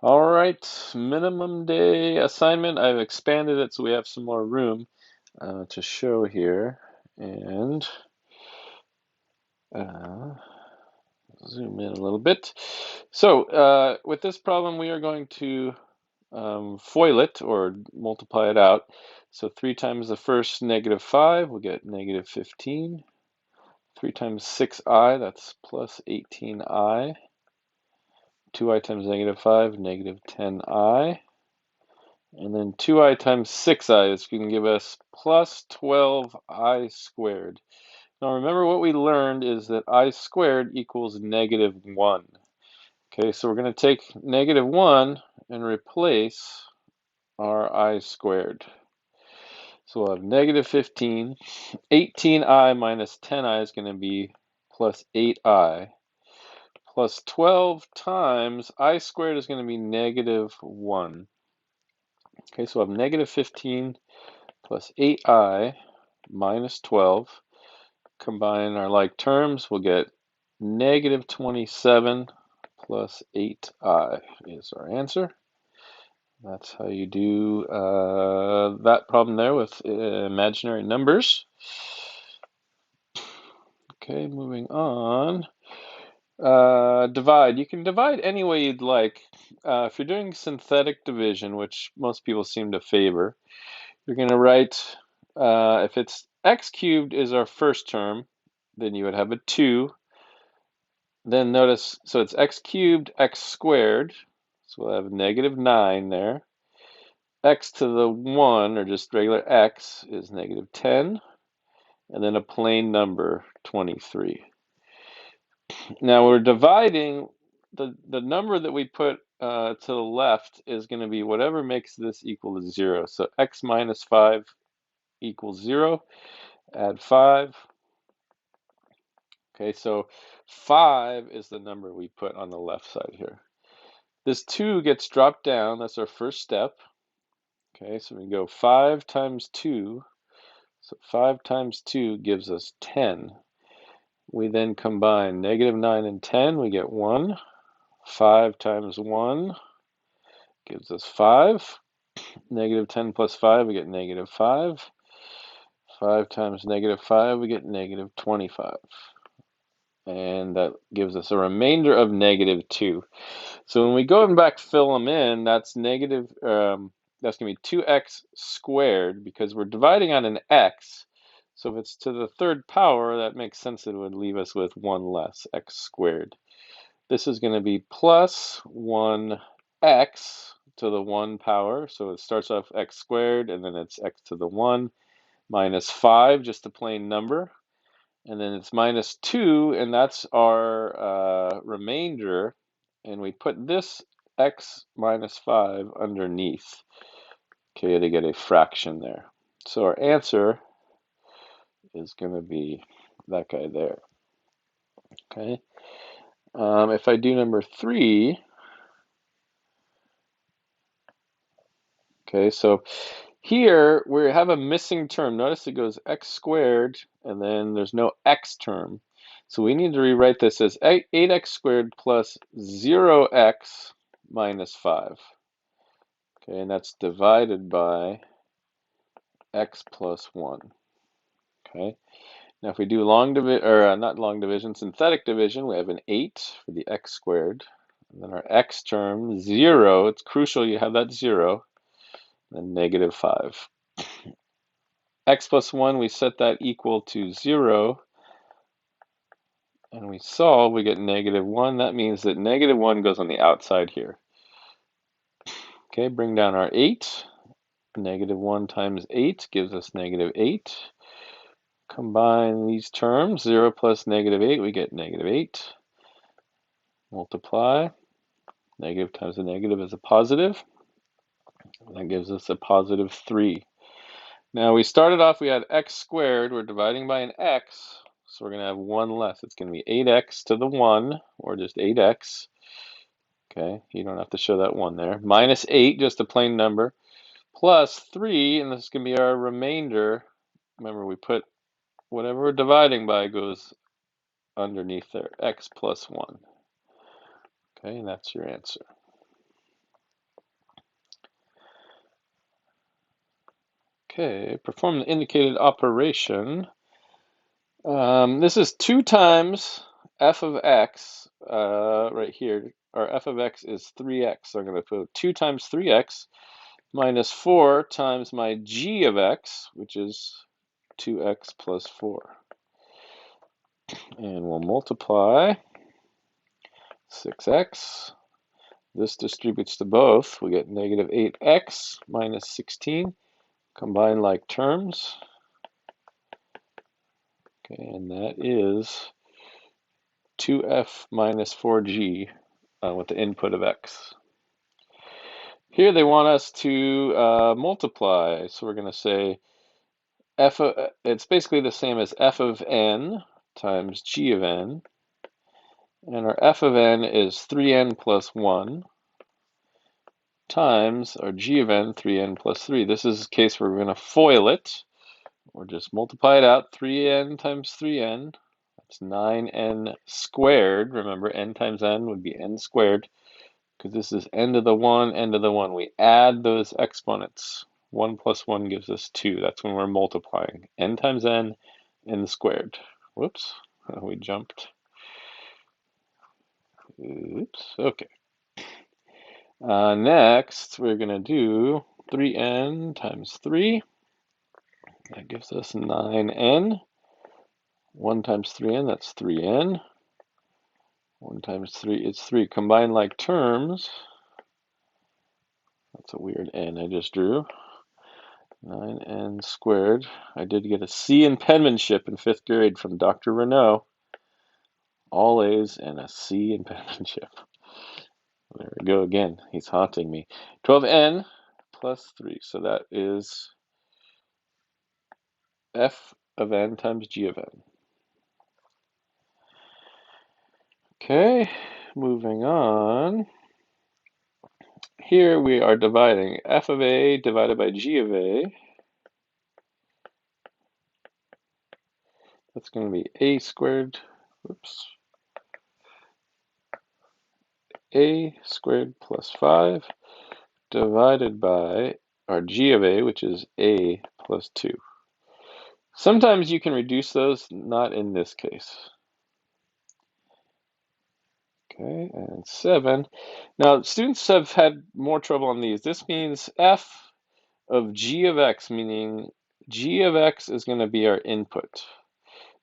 All right, minimum day assignment. I've expanded it so we have some more room to show here. And uh, zoom in a little bit. So with this problem, we are going to FOIL it or multiply it out. So 3 times the first -5, we'll get -15. 3 times 6i, that's plus 18i. 2i times -5, -10i. And then 2i times 6i is going to give us plus 12i squared. Now remember what we learned is that I squared equals -1. Okay, so we're going to take -1 and replace our I squared. So we'll have -15. 18i minus 10i is going to be plus 8i. Plus 12 times I squared is going to be -1. Okay, so we'll have -15 plus 8i minus 12. Combine our like terms, we'll get -27 plus 8i is our answer. That's how you do that problem there with imaginary numbers. Okay, moving on. Divide. You can divide any way you'd like. If you're doing synthetic division, which most people seem to favor, you're going to write, if it's x cubed is our first term, then you would have a 2. Then notice, so it's x cubed, x squared. So we'll have -9 there. X to the 1, or just regular x, is -10. And then a plain number, 23. Now we're dividing, the number that we put to the left is going to be whatever makes this equal to 0. So x minus 5 equals 0. Add 5. Okay, so 5 is the number we put on the left side here. This 2 gets dropped down. That's our first step. Okay, so we go 5 times 2. So 5 times 2 gives us 10. We then combine -9 and 10. We get 1. 5 times 1 gives us 5. -10 plus 5, we get -5. 5 times -5, we get -25. And that gives us a remainder of -2. So when we go and back fill them in, that's that's going to be 2x squared because we're dividing on an x. So if it's to the third power, that makes sense that it would leave us with 1 less, x squared. This is going to be plus 1x to the 1 power. So it starts off x squared, and then it's x to the 1, minus 5, just a plain number. And then it's minus 2, and that's our remainder. And we put this x minus 5 underneath, okay, to get a fraction there. So our answer is going to be that guy there, okay? If I do number 3, okay, so here we have a missing term. Notice it goes x squared, and then there's no x term. So we need to rewrite this as 8x squared plus 0x minus 5. Okay, and that's divided by x plus 1. Okay, now if we do not long division, synthetic division, we have an 8 for the x squared. And then our x term, 0, it's crucial you have that 0, and then -5. X plus 1, we set that equal to 0, and we solve, we get -1. That means that -1 goes on the outside here. Okay, bring down our 8. -1 times 8 gives us -8. Combine these terms, 0 plus -8, we get -8. Multiply, negative times a negative is a positive. That gives us a positive 3. Now we started off, we had x squared, we're dividing by an x, so we're going to have 1 less. It's going to be 8x to the 1, or just 8x. Okay, you don't have to show that 1 there. Minus 8, just a plain number, plus 3, and this is going to be our remainder. Remember, we put whatever we're dividing by goes underneath there, x plus 1. Okay, and that's your answer. Okay, perform the indicated operation. This is 2 times f of x right here. Our f of x is 3x, so I'm going to put 2 times 3x minus 4 times my g of x, which is 2x plus 4. And we'll multiply 6x. This distributes to both. We get negative 8x minus 16. Combine like terms. Okay, and that is 2f minus 4g with the input of x. Here they want us to multiply, so we're going to say it's basically the same as f of n times g of n, and our f of n is 3n plus 1 times our g of n, 3n plus 3. This is a case where we're going to FOIL it, or just multiply it out. 3n times 3n, that's 9n squared. Remember, n times n would be n squared, because this is n to the 1, n to the 1. We add those exponents. 1 plus 1 gives us 2. That's when we're multiplying. N times n squared. Whoops, we jumped. Oops, okay. Next, we're going to do 3n times 3. That gives us 9n. 1 times 3n, that's 3n. 1 times 3 is 3. Combine like terms. That's a weird n I just drew. 9n squared. I did get a C in penmanship in 5th grade from Dr. Renault. All A's and a C in penmanship. There we go again. He's haunting me. 12n plus 3. So that is f of n times g of n. Okay, moving on. Here we are dividing f of a divided by g of a. That's going to be a squared, oops, a squared plus 5 divided by our g of a, which is a plus 2. Sometimes you can reduce those, not in this case. Okay, and 7. Now, students have had more trouble on these. This means f of g of x, meaning g of x is going to be our input.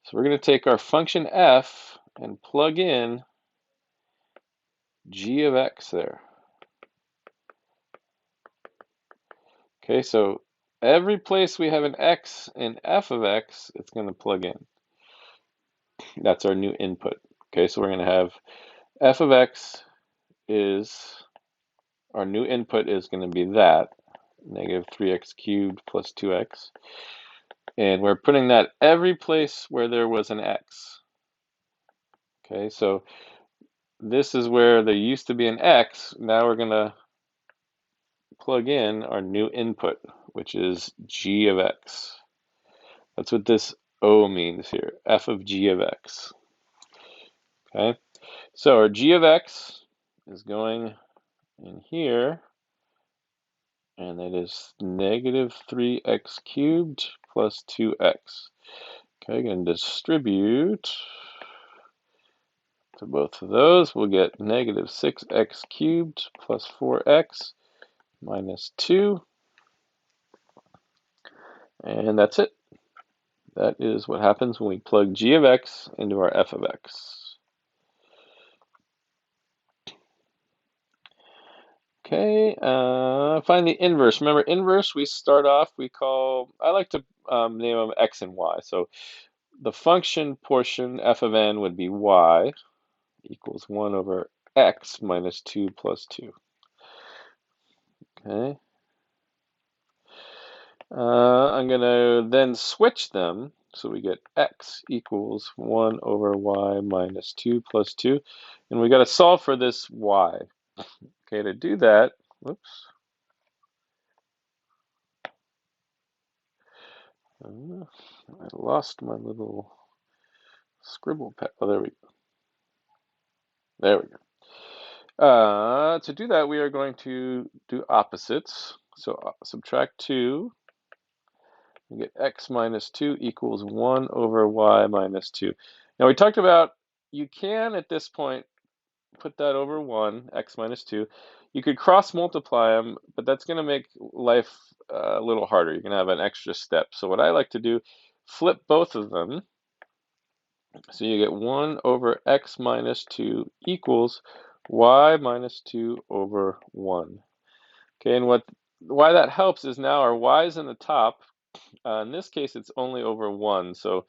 So we're going to take our function f and plug in g of x there. Okay, so every place we have an x in f of x, it's going to plug in. That's our new input. Okay, so we're going to have f of x is, our new input is going to be that, negative 3x cubed plus 2x. And we're putting that every place where there was an x. Okay, so this is where there used to be an x. Now we're going to plug in our new input, which is g of x. That's what this O means here, f of g of x. Okay, so our g of x is going in here, and that is negative 3x cubed plus 2x. Okay, going to distribute to both of those. We'll get negative 6x cubed plus 4x minus 2. And that's it. That is what happens when we plug g of x into our f of x. Okay, find the inverse. Remember, inverse, we start off, I like to name them x and y. So the function portion, f of n, would be y equals 1 over x minus 2 plus 2. Okay. I'm going to then switch them, so we get x equals 1 over y minus 2 plus 2. And we got to solve for this y. Okay, to do that, whoops. I lost my little scribble pad. Oh, there we go. There we go. To do that, we are going to do opposites. So subtract 2 We get x minus 2 equals 1 over y minus 2. Now we talked about you can at this point put that over 1, x minus 2. You could cross multiply them, but that's going to make life a little harder. You're going to have an extra step. So what I like to do, flip both of them. So you get 1 over x minus 2 equals y minus 2 over 1. Okay, and why that helps is now our y is in the top. In this case, it's only over 1. So if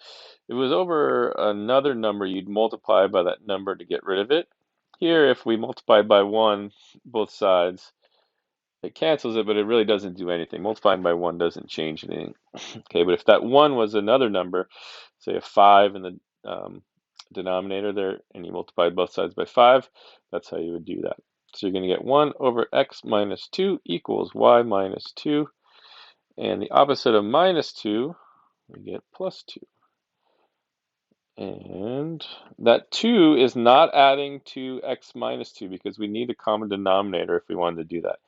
it was over another number, you'd multiply by that number to get rid of it. Here, if we multiply by 1, both sides, it cancels it, but it really doesn't do anything. Multiplying by 1 doesn't change anything. Okay, but if that 1 was another number, say a 5 in the denominator there, and you multiply both sides by 5, that's how you would do that. So you're going to get 1 over x minus 2 equals y minus 2. And the opposite of minus 2, we get plus 2. And that 2 is not adding to x minus 2 because we need a common denominator if we wanted to do that.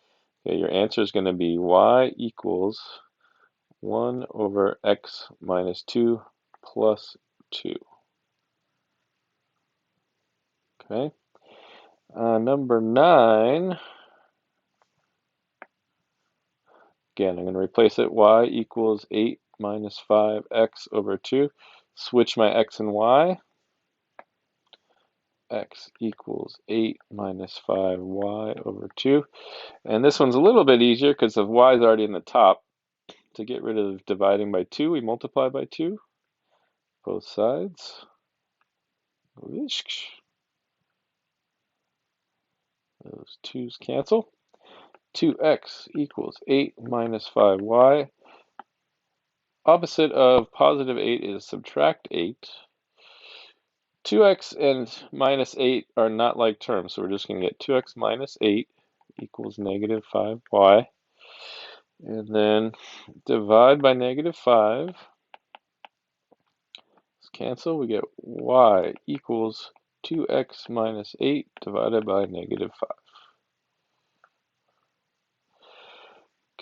Okay, your answer is going to be y equals 1 over x minus 2 plus 2. Okay. Number 9. Again, I'm going to replace it. Y equals 8 minus 5x over 2. Switch my x and y. X equals 8 minus 5y over 2. And this one's a little bit easier because the y is already in the top. To get rid of dividing by 2, we multiply by 2. Both sides. Those 2's cancel. 2x equals 8 minus 5y. Opposite of positive 8 is subtract 8. 2x and minus 8 are not like terms, so we're just going to get 2x minus 8 equals negative 5y. And then divide by negative 5. Let's cancel. We get y equals 2x minus 8 divided by negative 5.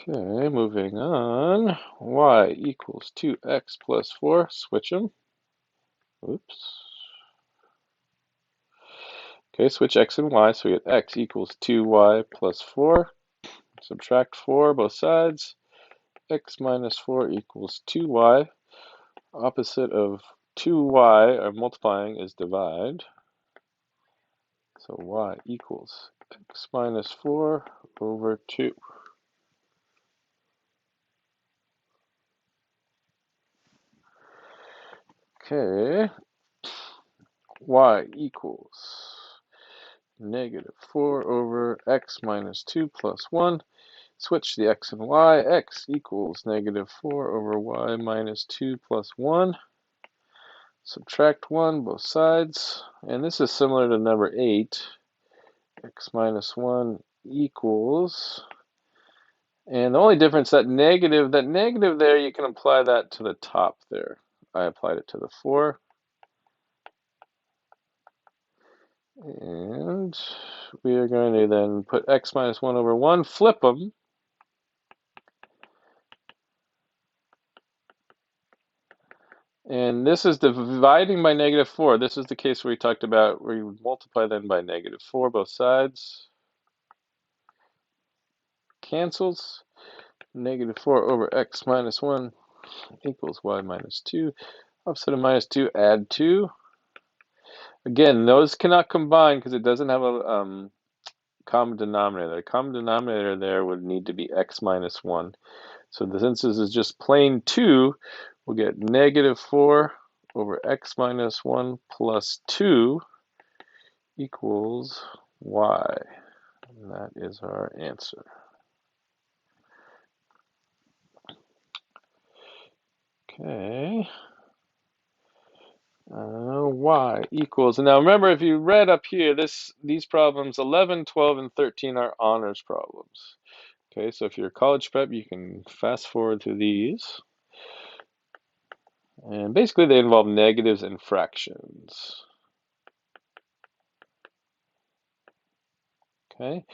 Okay, moving on. Y equals 2x plus 4. Switch them. Oops. Okay, switch x and y, so we get x equals 2y plus 4. Subtract 4 both sides. X minus 4 equals 2y. Opposite of 2y, or multiplying, is divide. So y equals x minus 4 over 2. Okay, y equals negative 4 over x minus 2 plus 1. Switch the x and y. X equals negative 4 over y minus 2 plus 1. Subtract 1 both sides. And this is similar to number 8. X minus 1 equals, and the only difference, that negative there, you can apply that to the top there. I applied it to the 4. And we are going to then put x minus 1 over 1, flip them. And this is dividing by negative 4. This is the case where we talked about where you would multiply then by negative 4 both sides. Cancels. Negative 4 over x minus 1 equals y minus 2. Opposite of minus 2, add 2. Again, those cannot combine because it doesn't have a common denominator. The common denominator there would need to be x minus 1. So since this is just plain 2, we'll get negative 4 over x minus 1 plus 2 equals y. And that is our answer. Okay. Y equals, and now remember, if you read up here, these problems 11, 12, and 13 are honors problems. Okay, so if you're college prep, you can fast forward through these. And basically they involve negatives and fractions. Okay.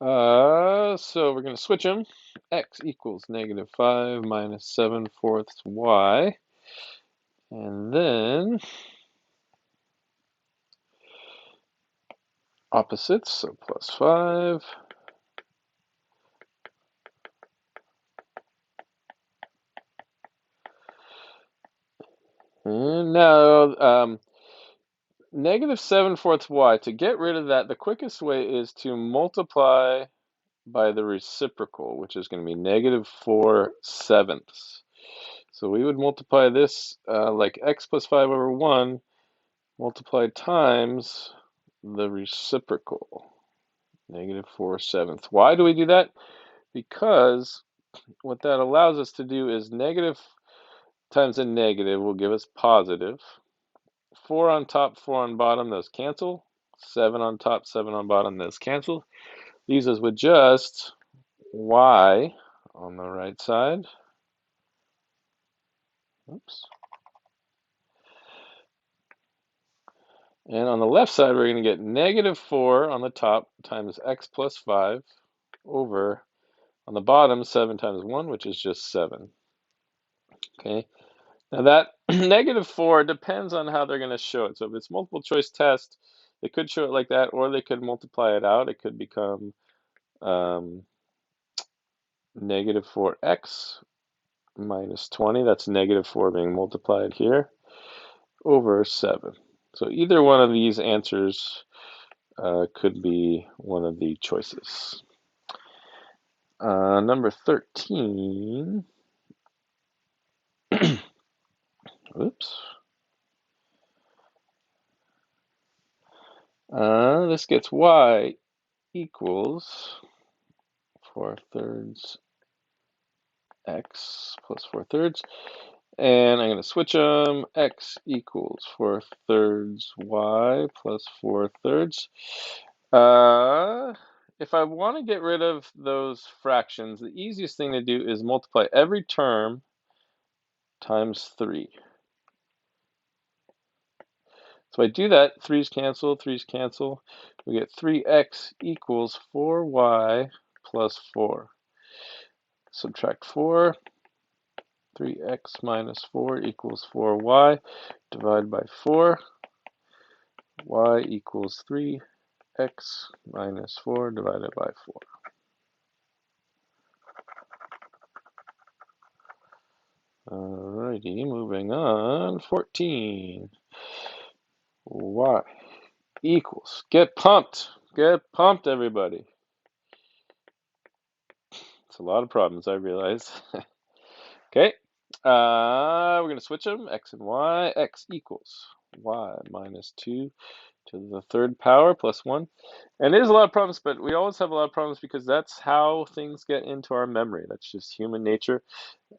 So we're going to switch them. X equals -5 minus 7/4 y. And then opposites, so +5. And now -7/4 y. To get rid of that, the quickest way is to multiply by the reciprocal, which is going to be -4/7. So we would multiply this like x plus 5 over 1 multiplied times the reciprocal, -4/7. Why do we do that? Because what that allows us to do is negative times a negative will give us positive. 4 on top, 4 on bottom, those cancel. 7 on top, 7 on bottom, those cancel. Leaves us with just y on the right side. Oops. And on the left side, we're going to get -4 on the top times x plus 5 over, on the bottom, 7 times 1, which is just 7. Okay. Now that -4 depends on how they're going to show it. So if it's multiple choice test, they could show it like that, or they could multiply it out. It could become -4x minus 20. That's -4 being multiplied here over 7. So either one of these answers could be one of the choices. Number 13. Oops. This gets y equals 4/3 x plus 4/3. And I'm going to switch them. X equals 4/3 y plus 4/3. If I want to get rid of those fractions, the easiest thing to do is multiply every term times 3. So I do that, 3's cancel, 3's cancel. We get 3x equals 4y plus 4. Subtract 4. 3x minus 4 equals 4y. Divide by 4. Y equals 3x minus 4 divided by 4. Alrighty, moving on. 14. Y equals. Get pumped. Get pumped, everybody. It's a lot of problems, I realize. Okay. We're going to switch them. X and Y. X equals y minus 2 to the 3rd power plus 1. And it is a lot of problems, but we always have a lot of problems because that's how things get into our memory. That's just human nature.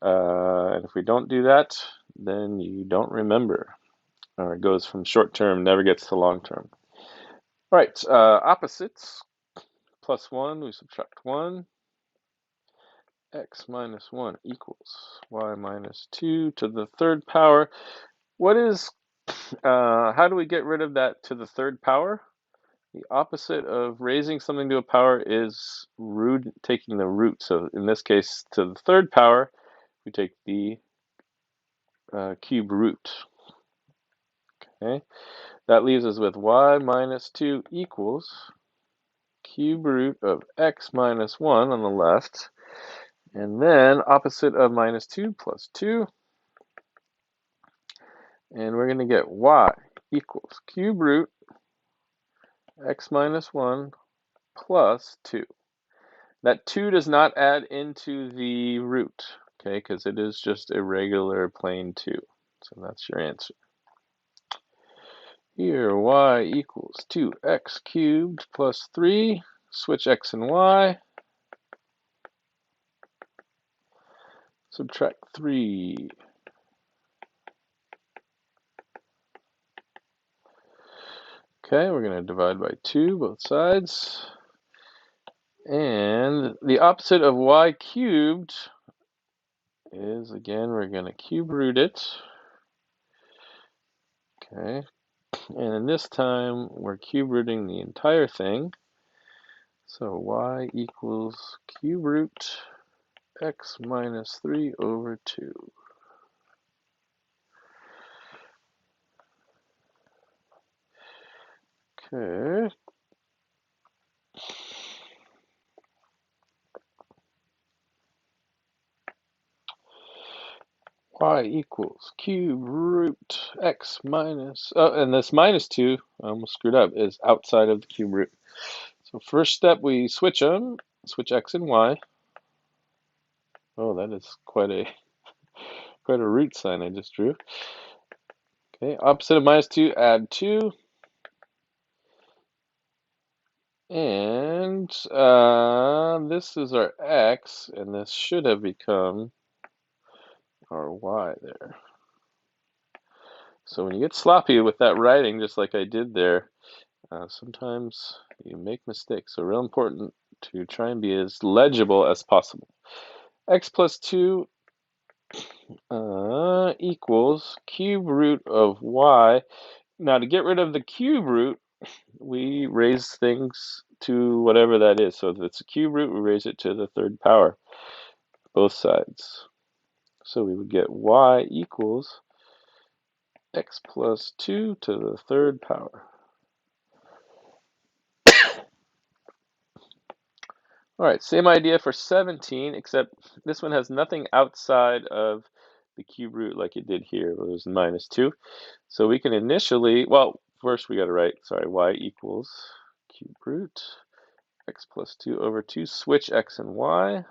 And if we don't do that, then you don't remember. Or it goes from short term, never gets to long term. All right, opposites. Plus 1, we subtract 1. X minus 1 equals y minus 2 to the 3rd power. How do we get rid of that to the 3rd power? The opposite of raising something to a power is taking the root. So in this case, to the 3rd power, we take the cube root. Okay, that leaves us with y minus 2 equals cube root of x minus 1 on the left, and then opposite of minus 2 plus 2, and we're going to get y equals cube root x minus 1 plus 2. That 2 does not add into the root, okay, because it is just a regular plain 2. So that's your answer. Here, y equals 2x cubed plus 3. Switch x and y. Subtract 3. Okay, we're going to divide by 2 both sides. And the opposite of y cubed is, again, we're going to cube root it. Okay, and this time we're cube rooting the entire thing. So y equals cube root x minus 3 over 2. Okay. Y equals cube root x minus, oh, and this minus 2, I almost screwed up, is outside of the cube root. So first step, we switch them, switch x and y. Oh, that is quite a root sign I just drew. Okay, opposite of minus 2, add 2. And this is our x, and this should have become our y there. So when you get sloppy with that writing, just like I did there, sometimes you make mistakes. So real important to try and be as legible as possible. X plus 2 equals cube root of y. Now to get rid of the cube root, we raise things to whatever that is. So if it's a cube root, we raise it to the third power, both sides. So we would get y equals x plus 2 to the third power. All right, same idea for 17, except this one has nothing outside of the cube root like it did here, where it was minus 2. So we can initially, well, first we got to write, sorry, y equals cube root x plus 2 over 2, switch x and y.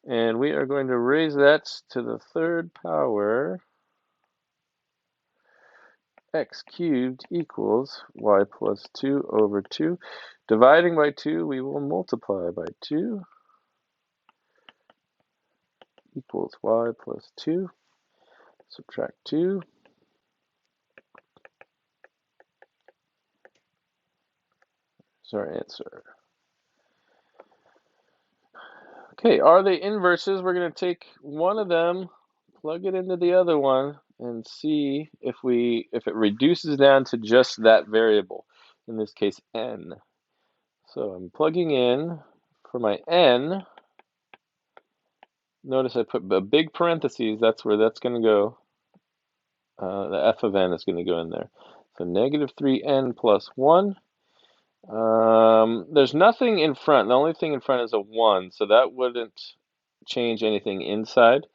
And we are going to raise that to the third power. X cubed equals y plus 2 over 2. Dividing by 2, we will multiply by 2 equals y plus 2. Subtract 2. Is our answer. Okay, are they inverses? We're going to take one of them, plug it into the other one, and see if it reduces down to just that variable, in this case n. So I'm plugging in for my n. Notice I put a big parentheses, that's where that's going to go. The f of n is going to go in there. So negative 3n plus 1. There's nothing in front. The only thing in front is a 1, so that wouldn't change anything inside.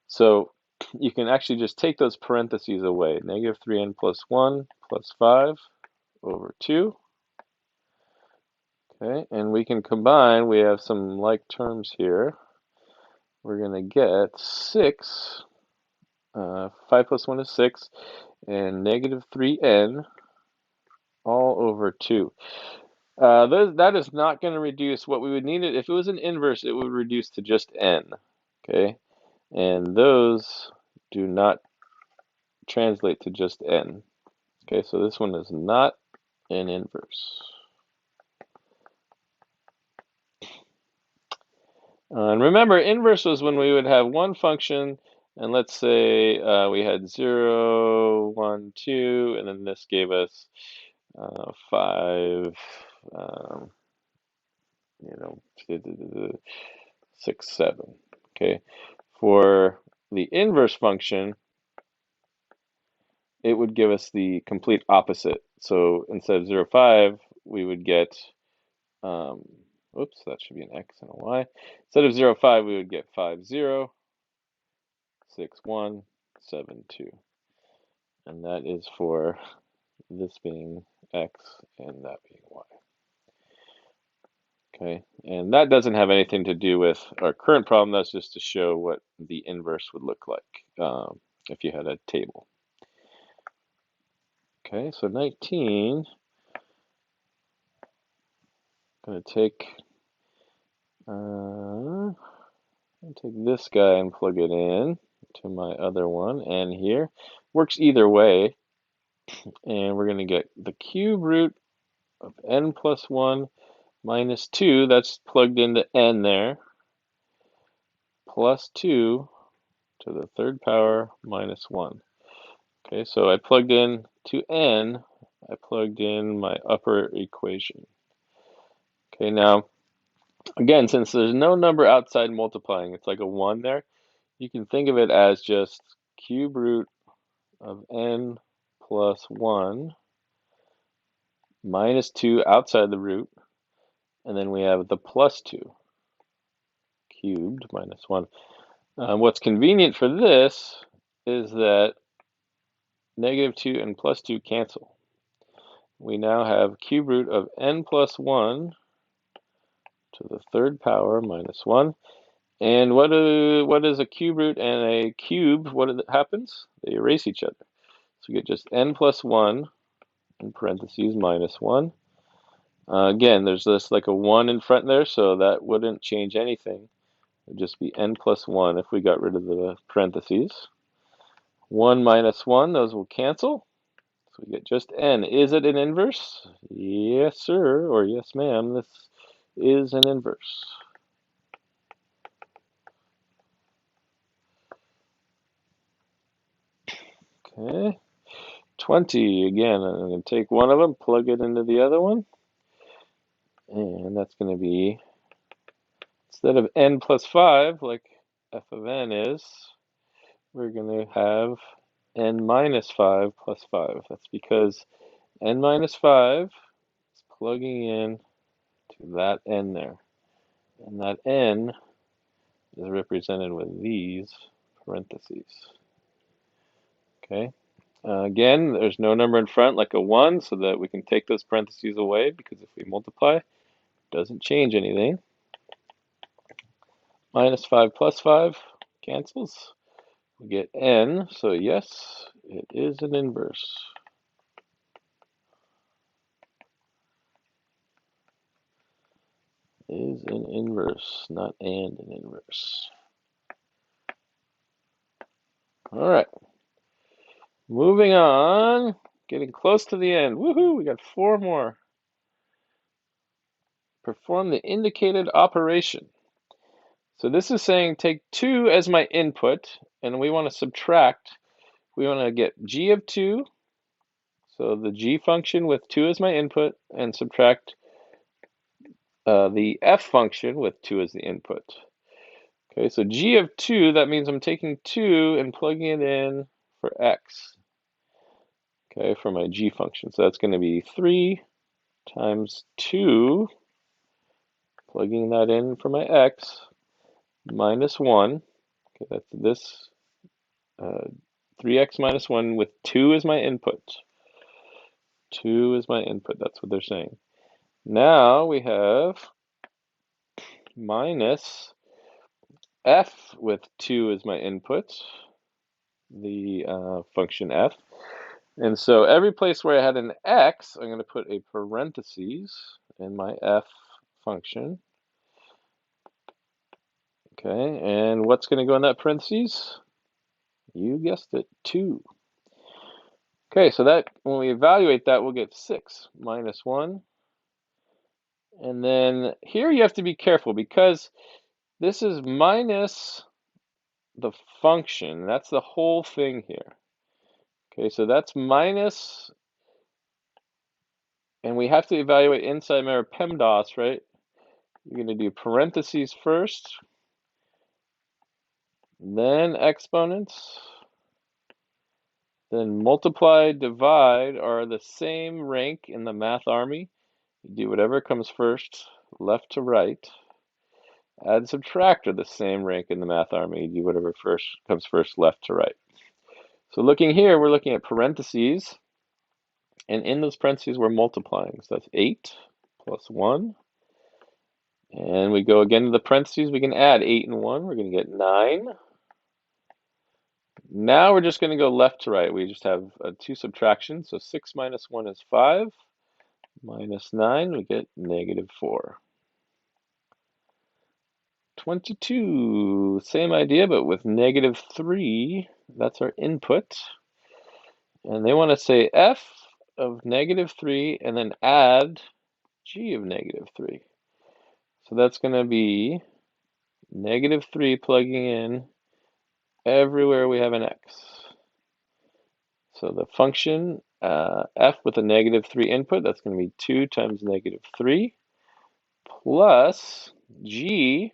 So you can actually just take those parentheses away. Negative 3n plus 1 plus 5 over 2. Okay, and we can combine. We have some like terms here. We're going to get 6. 5 plus 1 is 6, and negative 3n all over 2. That is not going to reduce. What we would need it if it was an inverse, it would reduce to just n. Okay, and those do not translate to just n. Okay, so this one is not an inverse. And remember, inverse was when we would have one function, and let's say we had 0, 1, 2, and then this gave us 5, 6, 7. Okay, for the inverse function, it would give us the complete opposite. So instead of 0, 5, we would get, oops, that should be an x and a y. Instead of 0, 5, we would get 5, 0, 6, 1, 7, 2. And that is for this being x and that being y. Okay, and that doesn't have anything to do with our current problem. That's just to show what the inverse would look like if you had a table. Okay, so 19, I'm going to take this guy and plug it in to my other one, and here. Works either way, and we're going to get the cube root of n plus 1 minus 2, that's plugged into n there, plus 2 to the third power minus 1. Okay, so I plugged in to n, I plugged in my upper equation. Okay, now, again, since there's no number outside multiplying, it's like a 1 there, you can think of it as just cube root of n plus 1 minus 2 outside the root, and then we have the plus 2 cubed minus 1. What's convenient for this is that negative 2 and plus 2 cancel. We now have cube root of n plus 1 to the third power minus 1. And what is a cube root and a cube? What happens? They erase each other. So we get just n plus 1 in parentheses minus 1. Again, there's this like a 1 in front there, so that wouldn't change anything. It would just be n plus 1 if we got rid of the parentheses. 1 minus 1, those will cancel. So we get just n. Is it an inverse? Yes, sir, or yes, ma'am. This is an inverse. Okay. 20, again, I'm going to take one of them, plug it into the other one, and that's going to be, instead of n plus 5, like f of n is, we're going to have n minus 5 plus 5. That's because n minus 5 is plugging in to that n there, and that n is represented with these parentheses. Okay. Again, there's no number in front like a 1, so that we can take those parentheses away, because if we multiply, it doesn't change anything. Minus 5 plus 5 cancels. We get n, so yes, it is an inverse. Is an inverse, not and an inverse. All right. Moving on, getting close to the end. Woohoo, we got 4 more. Perform the indicated operation. So this is saying take 2 as my input, and we want to subtract. We want to get g of 2, so the g function with 2 as my input, and subtract the f function with 2 as the input. Okay, so g of 2, that means I'm taking 2 and plugging it in for x. Okay, for my g function. So that's going to be 3 times 2, plugging that in for my x, minus 1. Okay, that's this 3x minus 1 with 2 as my input. 2 is my input, that's what they're saying. Now we have minus f with 2 as my input, the function f. And so every place where I had an x, I'm going to put a parentheses in my f function. Okay, and what's going to go in that parentheses? You guessed it, 2. Okay, so that when we evaluate that, we'll get 6 minus 1. And then here you have to be careful, because this is minus the function. That's the whole thing here. Okay, so that's minus, and we have to evaluate inside our PEMDAS, right? You're going to do parentheses first, then exponents, then multiply, divide are the same rank in the math army. You do whatever comes first, left to right. Add, subtract are the same rank in the math army. You do whatever comes first, left to right. So looking here, we're looking at parentheses, and in those parentheses we're multiplying. So that's 8 plus 1. And we go again to the parentheses, we can add 8 and 1, we're going to get 9. Now we're just going to go left to right. We just have 2 subtractions, so 6 minus 1 is 5, minus 9, we get negative 4. 22, same idea, but with negative 3, that's our input. And they want to say f of negative 3 and then add g of negative 3. So that's going to be negative 3 plugging in everywhere we have an x. So the function f with a -3 input, that's going to be 2 times -3 plus g,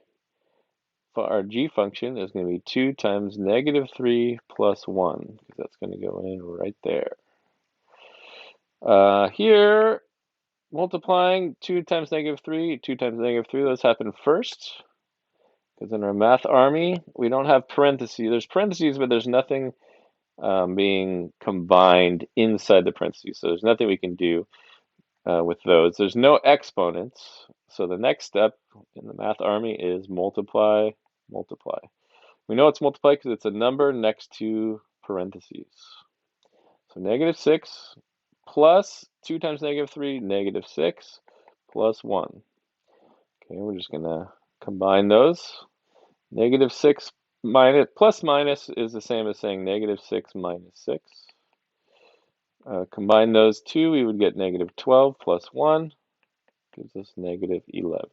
for our g function, is going to be 2 times -3 plus 1, because that's going to go in right there. Here, multiplying 2 times -3, 2 times -3, those happen first, because in our math army, we don't have parentheses. There's parentheses, but there's nothing being combined inside the parentheses. So there's nothing we can do with those. There's no exponents. So the next step in the math army is multiply, multiply. We know it's multiply because it's a number next to parentheses. So -6 plus 2 times -3, -6 plus 1. Okay, we're just going to combine those. -6 minus plus minus is the same as saying -6 minus 6. Combine those two, we would get -12 plus 1 gives us -11.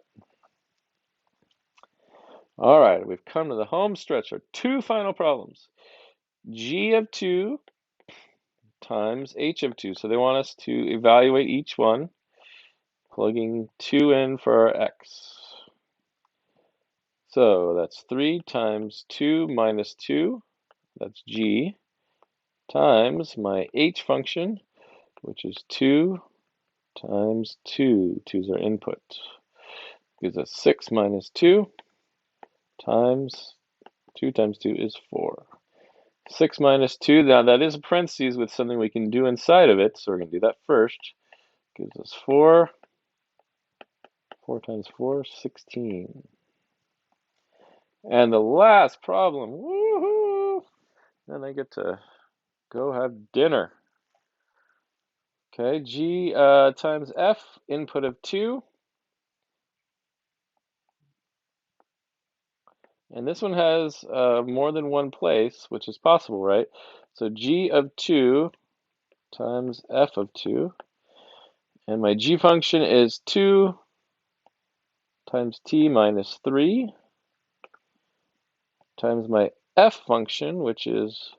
All right, we've come to the home stretch. Our two final problems. G of 2 times H of 2. So they want us to evaluate each one, plugging 2 in for our X. So that's 3 times 2 minus 2, that's G, times my H function, which is 2 times 2. 2 is our input. Gives us 6 minus 2 times 2 times 2 is 4. 6 minus 2, now that is a parentheses with something we can do inside of it, so we're going to do that first. Gives us 4. 4 times 4, 16. And the last problem, woohoo! Then I get to go have dinner. Okay, G times F, input of 2. And this one has more than one place, which is possible, right? So G of 2 times F of 2. And my G function is 2 times T minus 3 times my F function, which is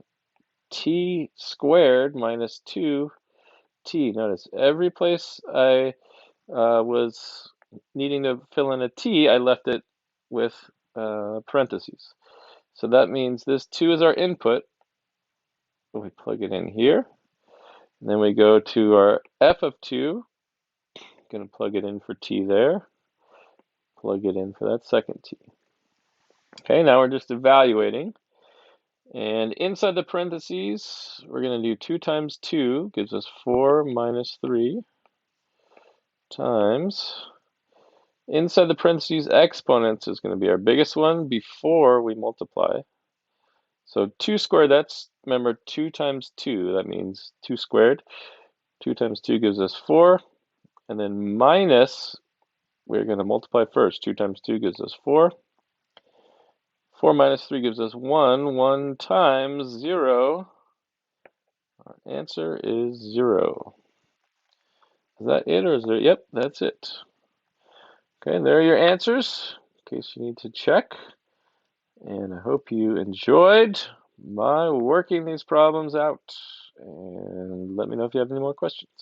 T squared minus 2T. Notice every place I was needing to fill in a T, I left it with parentheses. So that means this 2 is our input. We plug it in here. And then we go to our F of 2. Going to plug it in for T there. Plug it in for that second T. Okay, now we're just evaluating. And inside the parentheses, we're going to do 2 times 2 gives us 4 minus 3 times. Inside the parentheses, exponents is going to be our biggest one before we multiply. So 2 squared, that's, remember, 2 times 2. That means 2 squared. 2 times 2 gives us 4. And then minus, we're going to multiply first. 2 times 2 gives us 4. 4 minus 3 gives us 1. 1 times 0. Our answer is 0. Is that it, or is there? Yep, that's it. Okay, there are your answers, in case you need to check. And I hope you enjoyed my working these problems out. And let me know if you have any more questions.